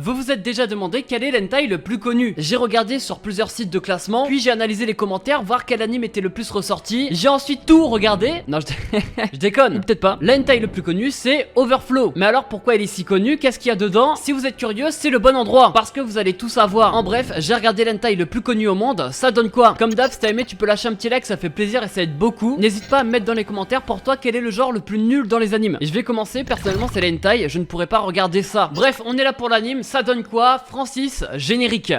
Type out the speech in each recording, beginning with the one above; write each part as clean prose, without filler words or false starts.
Vous vous êtes déjà demandé quel est l'hentai le plus connu? J'ai regardé sur plusieurs sites de classement, puis j'ai analysé les commentaires, voir quel anime était le plus ressorti. J'ai ensuite tout regardé. Non, je déconne, peut-être pas. L'hentai le plus connu, c'est Overflow. Mais alors pourquoi il est si connu? Qu'est-ce qu'il y a dedans? Si vous êtes curieux, c'est le bon endroit, parce que vous allez tout savoir. En bref, j'ai regardé l'hentai le plus connu au monde. Ça donne quoi? Comme d'hab, si t'as aimé, tu peux lâcher un petit like, ça fait plaisir et ça aide beaucoup. N'hésite pas à me mettre dans les commentaires pour toi quel est le genre le plus nul dans les animes. Et je vais commencer, personnellement c'est l'hentai, je ne pourrais pas regarder ça. Bref, on est là pour l'anime. Ça donne quoi? Francis, générique.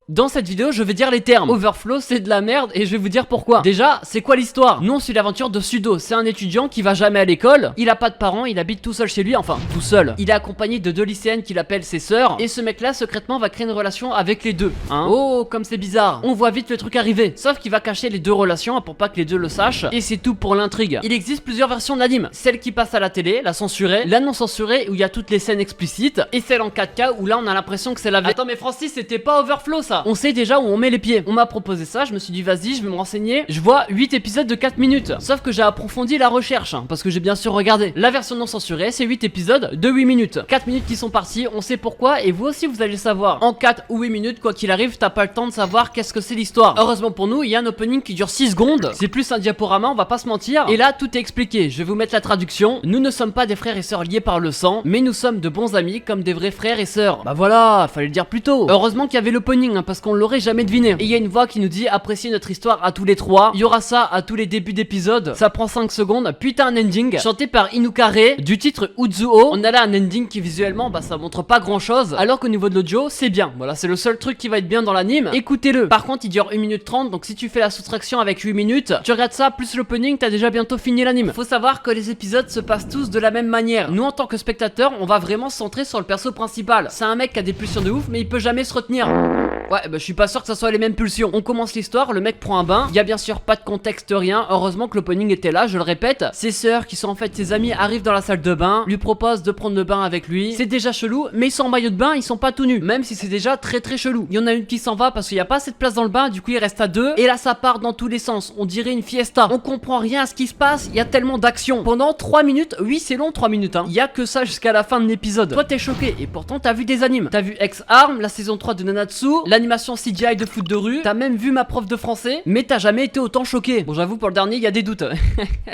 Dans cette vidéo, je vais dire les termes. Overflow, c'est de la merde et je vais vous dire pourquoi. Déjà, c'est quoi l'histoire? Nous, on suit l'aventure de Sudo. C'est un étudiant qui va jamais à l'école. Il a pas de parents, il habite tout seul chez lui. Enfin, tout seul. Il est accompagné de deux lycéennes qu'il appelle ses sœurs. Et ce mec-là, secrètement, va créer une relation avec les deux. Hein? Oh, comme c'est bizarre. On voit vite le truc arriver. Sauf qu'il va cacher les deux relations pour pas que les deux le sachent. Et c'est tout pour l'intrigue. Il existe plusieurs versions de l'anime. Celle qui passe à la télé, la censurée, la non censurée où il y a toutes les scènes explicites. Et celle en 4K où là, on a l'impression que c'est la vraie. Attends, mais Francis, c'était pas Overflow ça. On sait déjà où on met les pieds. On m'a proposé ça, je me suis dit vas-y, je vais me renseigner. Je vois 8 épisodes de 4 minutes. Sauf que j'ai approfondi la recherche, hein, parce que j'ai bien sûr regardé. La version non censurée, c'est 8 épisodes de 8 minutes. 4 minutes qui sont partis, on sait pourquoi, et vous aussi vous allez le savoir. En 4 ou 8 minutes, quoi qu'il arrive, t'as pas le temps de savoir qu'est-ce que c'est l'histoire. Heureusement pour nous, il y a un opening qui dure 6 secondes. C'est plus un diaporama, on va pas se mentir. Et là, tout est expliqué. Je vais vous mettre la traduction. Nous ne sommes pas des frères et sœurs liés par le sang, mais nous sommes de bons amis comme des vrais frères et sœurs. Bah voilà, fallait le dire plus tôt. Heureusement qu'il y avait l'opening, hein, parce qu'on l'aurait jamais deviné. Et il y a une voix qui nous dit appréciez notre histoire à tous les trois. Il y aura ça à tous les débuts d'épisode. Ça prend 5 secondes. Puis t'as un ending chanté par Inukare du titre Uzuo. On a là un ending qui visuellement bah ça montre pas grand chose. Alors qu'au niveau de l'audio c'est bien. Voilà, c'est le seul truc qui va être bien dans l'anime. Écoutez-le. Par contre il dure 1 minute 30. Donc si tu fais la soustraction avec 8 minutes, tu regardes ça plus l'opening, t'as déjà bientôt fini l'anime. Faut savoir que les épisodes se passent tous de la même manière. Nous en tant que spectateurs on va vraiment se centrer sur le perso principal. C'est un mec qui a des pulsions de ouf mais il peut jamais se retenir. Ouais, bah je suis pas sûr que ça soit les mêmes pulsions. On commence l'histoire, le mec prend un bain. Il y a bien sûr pas de contexte, rien. Heureusement que l'opening était là, je le répète. Ses sœurs, qui sont en fait ses amis, arrivent dans la salle de bain, lui proposent de prendre le bain avec lui. C'est déjà chelou, mais ils sont en maillot de bain, ils sont pas tout nus. Même si c'est déjà très très chelou. Il y en a une qui s'en va parce qu'il y a pas assez de place dans le bain, du coup il reste à deux. Et là ça part dans tous les sens. On dirait une fiesta. On comprend rien à ce qui se passe, il y a tellement d'action. Pendant 3 minutes, oui c'est long 3 minutes hein. Il y a que ça jusqu'à la fin de l'épisode. Toi t'es choqué et pourtant t'as vu des animes. T'as vu X-Arm, la saison 3 de Nanatsu, l'animation CGI de foot de rue, t'as même vu ma prof de français, mais t'as jamais été autant choqué. Bon j'avoue pour le dernier il y a des doutes.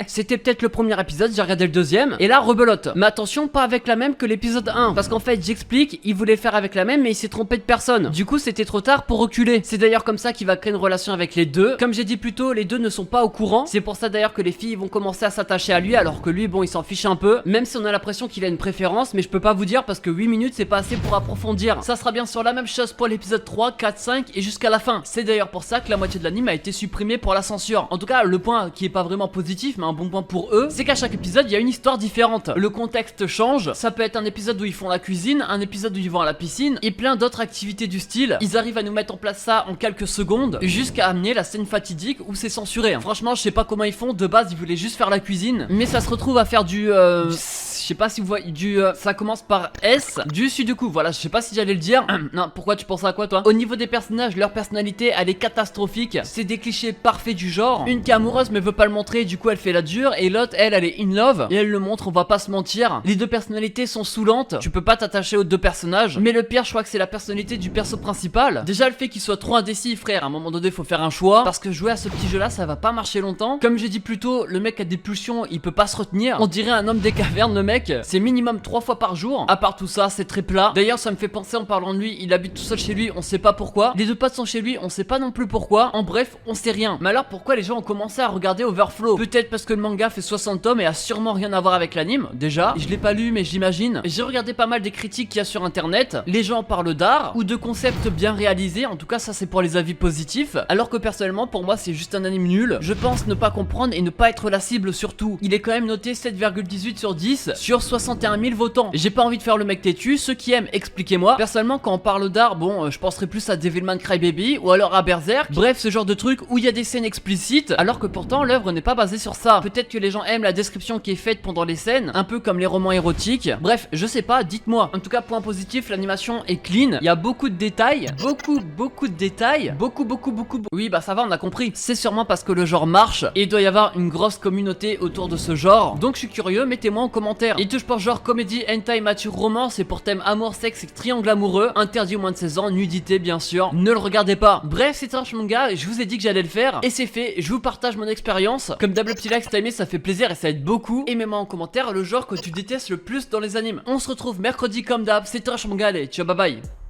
C'était peut-être le premier épisode, j'ai regardé le deuxième, et là rebelote. Mais attention, pas avec la même que l'épisode 1, parce qu'en fait j'explique, il voulait faire avec la même mais il s'est trompé de personne. Du coup c'était trop tard pour reculer. C'est d'ailleurs comme ça qu'il va créer une relation avec les deux. Comme j'ai dit plus tôt, les deux ne sont pas au courant. C'est pour ça d'ailleurs que les filles vont commencer à s'attacher à lui, alors que lui bon il s'en fiche un peu. Même si on a l'impression qu'il a une préférence, mais je peux pas vous dire parce que 8 minutes c'est pas assez pour approfondir. Ça sera bien sûr la même chose pour l'épisode 3, 4, 5 et jusqu'à la fin. C'est d'ailleurs pour ça que la moitié de l'anime a été supprimée pour la censure. En tout cas, le point qui est pas vraiment positif, mais un bon point pour eux, c'est qu'à chaque épisode, il y a une histoire différente. Le contexte change. Ça peut être un épisode où ils font la cuisine, un épisode où ils vont à la piscine, et plein d'autres activités du style. Ils arrivent à nous mettre en place ça en quelques secondes, jusqu'à amener la scène fatidique où c'est censuré. Franchement, je sais pas comment ils font. De base, ils voulaient juste faire la cuisine, mais ça se retrouve à faire du je sais pas si vous voyez du ça commence par S, du sudoku. Voilà, je sais pas si j'allais le dire. Non, pourquoi tu penses à quoi toi? Au niveau des personnages, leur personnalité elle est catastrophique. C'est des clichés parfaits du genre. Une qui est amoureuse mais veut pas le montrer, du coup elle fait la dure. Et l'autre elle est in love et elle le montre, on va pas se mentir. Les deux personnalités sont saoulantes. Tu peux pas t'attacher aux deux personnages. Mais le pire je crois que c'est la personnalité du perso principal. Déjà le fait qu'il soit trop indécis frère, à un moment donné faut faire un choix. Parce que jouer à ce petit jeu là ça va pas marcher longtemps. Comme j'ai dit plus tôt, le mec a des pulsions, il peut pas se retenir. On dirait un homme des cavernes le mec. C'est minimum 3 fois par jour. À part tout ça c'est très plat. D'ailleurs ça me fait penser en parlant de lui, il habite tout seul chez lui, on sait pas pourquoi. Les deux potes sont chez lui, on sait pas non plus pourquoi. En bref, on sait rien. Mais alors pourquoi les gens ont commencé à regarder Overflow? Peut-être parce que le manga fait 60 tomes et a sûrement rien à voir avec l'anime. Déjà, je l'ai pas lu mais j'imagine. J'ai regardé pas mal des critiques qu'il y a sur internet. Les gens parlent d'art ou de concepts bien réalisés. En tout cas ça c'est pour les avis positifs. Alors que personnellement pour moi c'est juste un anime nul. Je pense ne pas comprendre et ne pas être la cible surtout. Il est quand même noté 7,18 sur 10 sur 61 000 votants. J'ai pas envie de faire le mec têtu, ceux qui aiment, expliquez-moi. Personnellement, quand on parle d'art, bon, je penserais plus à Devilman Crybaby ou alors à Berserk. Bref, ce genre de truc où il y a des scènes explicites, alors que pourtant l'œuvre n'est pas basée sur ça. Peut-être que les gens aiment la description qui est faite pendant les scènes, un peu comme les romans érotiques. Bref, je sais pas, dites-moi. En tout cas, point positif, l'animation est clean. Il y a beaucoup de détails, beaucoup de détails, beaucoup. Oui, bah ça va, on a compris. C'est sûrement parce que le genre marche et il doit y avoir une grosse communauté autour de ce genre. Donc je suis curieux, mettez-moi en commentaire. Il touche pour genre comédie, hentai, mature, romance et pour thème amour, sexe et triangle amoureux. Interdit aux moins de 16 ans, nudité bien sûr. Ne le regardez pas. Bref, c'est Trash Manga, je vous ai dit que j'allais le faire et c'est fait. Je vous partage mon expérience. Comme d'hab, le petit like si t'as aimé, ça fait plaisir et ça aide beaucoup. Et mets-moi en commentaire le genre que tu détestes le plus dans les animes. On se retrouve mercredi comme d'hab, c'est Trash Manga, allez, ciao, bye bye.